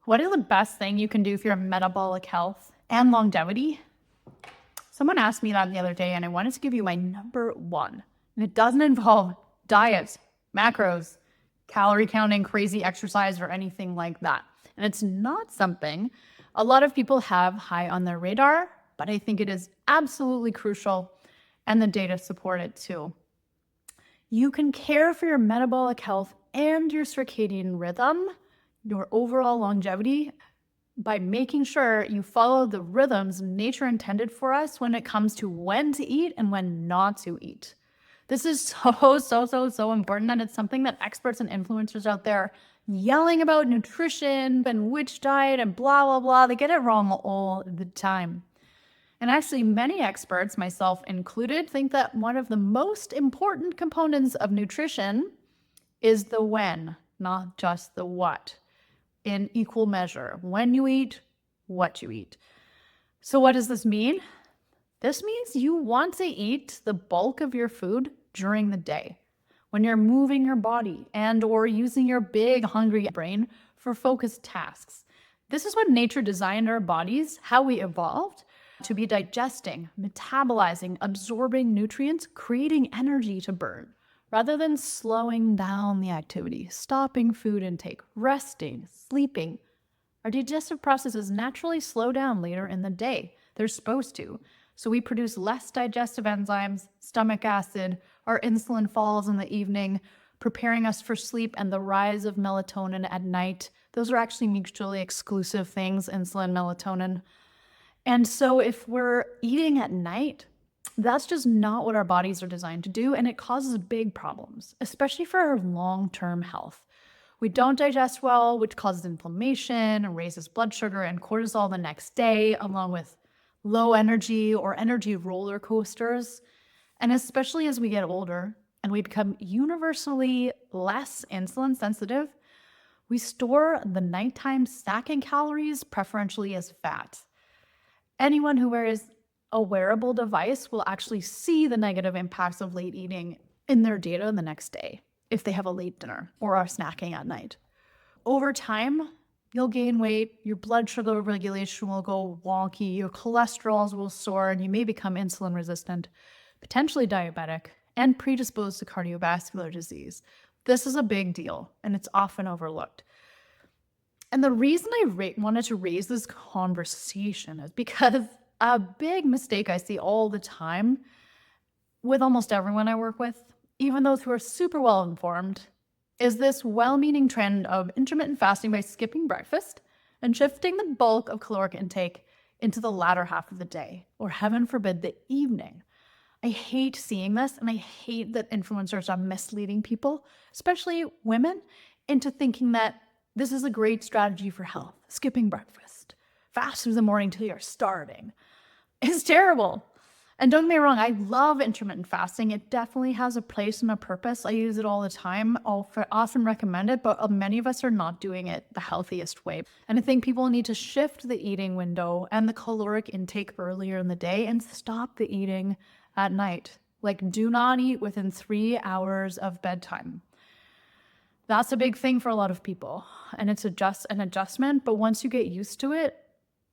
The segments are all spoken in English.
What is the best thing you can do for your metabolic health and longevity? Someone asked me that the other day, and I wanted to give you my number one. And it doesn't involve diets, macros, calorie counting, crazy exercise, or anything like that. And it's not something a lot of people have high on their radar, but I think it is absolutely crucial, and the data support it too. You can care for your metabolic health and your circadian rhythm, your overall longevity, by making sure you follow the rhythms nature intended for us when it comes to when to eat and when not to eat. This is so important, and it's something that experts and influencers out there yelling about nutrition and which diet and blah, blah, blah, they get it wrong all the time. And actually, many experts, myself included, think that one of the most important components of nutrition is the when, not just the what, in equal measure. When you eat, what you eat. So what does this mean? This means you want to eat the bulk of your food during the day, when you're moving your body and or using your big hungry brain for focused tasks. This is what nature designed our bodies, how we evolved, to be digesting, metabolizing, absorbing nutrients, creating energy to burn, rather than slowing down the activity, stopping food intake, resting, sleeping. Our digestive processes naturally slow down later in the day. They're supposed to. So we produce less digestive enzymes, stomach acid, our insulin falls in the evening, preparing us for sleep and the rise of melatonin at night. Those are actually mutually exclusive things, insulin, melatonin. And so if we're eating at night, that's just not what our bodies are designed to do, and it causes big problems, especially for our long-term health. We don't digest well, which causes inflammation and raises blood sugar and cortisol the next day, along with low energy or energy roller coasters. And especially as we get older and we become universally less insulin sensitive, we store the nighttime snacking calories preferentially as fat. Anyone who wears a wearable device will actually see the negative impacts of late eating in their data the next day if they have a late dinner or are snacking at night. Over time, you'll gain weight, your blood sugar regulation will go wonky, your cholesterols will soar, and you may become insulin resistant, potentially diabetic, and predisposed to cardiovascular disease. This is a big deal, and it's often overlooked. And the reason I wanted to raise this conversation is because a big mistake I see all the time with almost everyone I work with, even those who are super well informed, is this well-meaning trend of intermittent fasting by skipping breakfast and shifting the bulk of caloric intake into the latter half of the day, or heaven forbid, the evening. I hate seeing this, and I hate that influencers are misleading people, especially women, into thinking that this is a great strategy for health. Skipping breakfast, fast through the morning till you're starving. It's terrible. And don't get me wrong, I love intermittent fasting. It definitely has a place and a purpose. I use it all the time. I'll often recommend it, but many of us are not doing it the healthiest way. And I think people need to shift the eating window and the caloric intake earlier in the day and stop the eating at night. Like, do not eat within 3 hours of bedtime. That's a big thing for a lot of people, and it's an adjustment, but once you get used to it,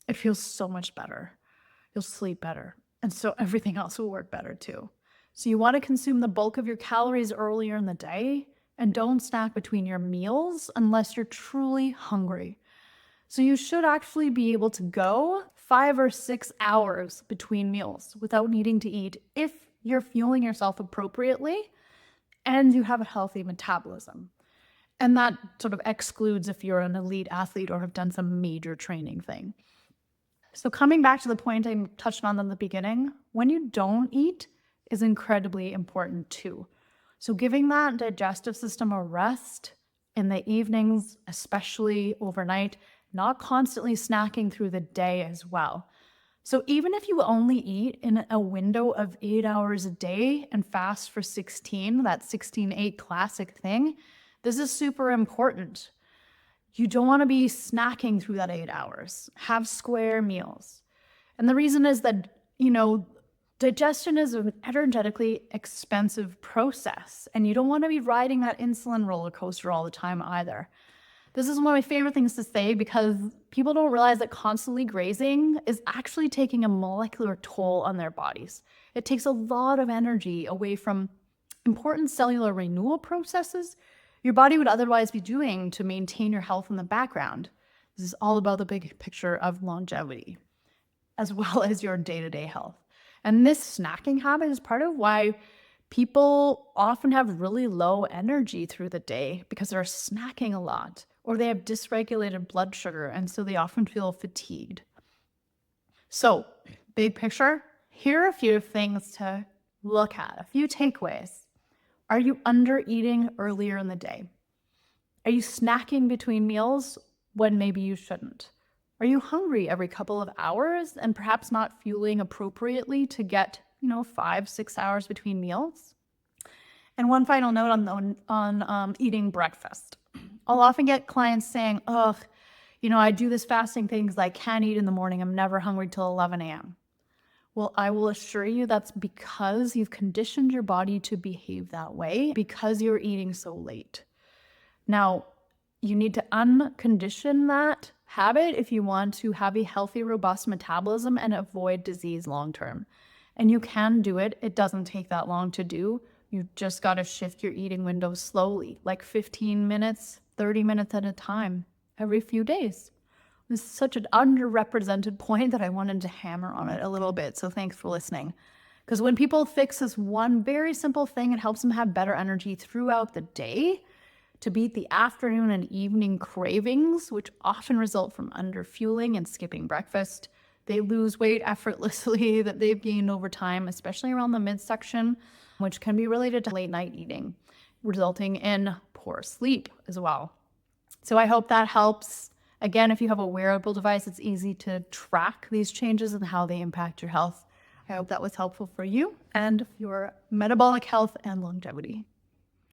it feels so much better. You'll sleep better, and so everything else will work better too. So you want to consume the bulk of your calories earlier in the day, and don't snack between your meals unless you're truly hungry. So you should actually be able to go 5 or 6 hours between meals without needing to eat if you're fueling yourself appropriately and you have a healthy metabolism. And that sort of excludes if you're an elite athlete or have done some major training thing. So coming back to the point I touched on in the beginning, when you don't eat is incredibly important too. So giving that digestive system a rest in the evenings, especially overnight, not constantly snacking through the day as well. So even if you only eat in a window of 8 hours a day and fast for 16, that 16-8 classic thing, this is super important. You don't want to be snacking through that 8 hours. Have square meals. And the reason is that, digestion is an energetically expensive process, and you don't want to be riding that insulin roller coaster all the time either. This is one of my favorite things to say because people don't realize that constantly grazing is actually taking a molecular toll on their bodies. It takes a lot of energy away from important cellular renewal processes your body would otherwise be doing to maintain your health in the background. This is all about the big picture of longevity, as well as your day-to-day health. And this snacking habit is part of why people often have really low energy through the day because they're snacking a lot, or they have dysregulated blood sugar, and so they often feel fatigued. So, big picture, here are a few things to look at, a few takeaways. Are you under eating earlier in the day? Are you snacking between meals when maybe you shouldn't? Are you hungry every couple of hours and perhaps not fueling appropriately to get, 5-6 hours between meals? And one final note on eating breakfast. I'll often get clients saying, I do this fasting thing because I can't eat in the morning. I'm never hungry till 11 a.m. Well, I will assure you that's because you've conditioned your body to behave that way because you're eating so late. Now, you need to uncondition that habit if you want to have a healthy, robust metabolism and avoid disease long term. And you can do it. It doesn't take that long to do. You just got to shift your eating window slowly, like 15 minutes, 30 minutes at a time, every few days. This is such an underrepresented point that I wanted to hammer on it a little bit. So thanks for listening. Because when people fix this one very simple thing, it helps them have better energy throughout the day to beat the afternoon and evening cravings, which often result from underfueling and skipping breakfast. They lose weight effortlessly that they've gained over time, especially around the midsection, which can be related to late night eating, resulting in poor sleep as well. So I hope that helps. Again, if you have a wearable device, it's easy to track these changes and how they impact your health. I hope that was helpful for you and your metabolic health and longevity.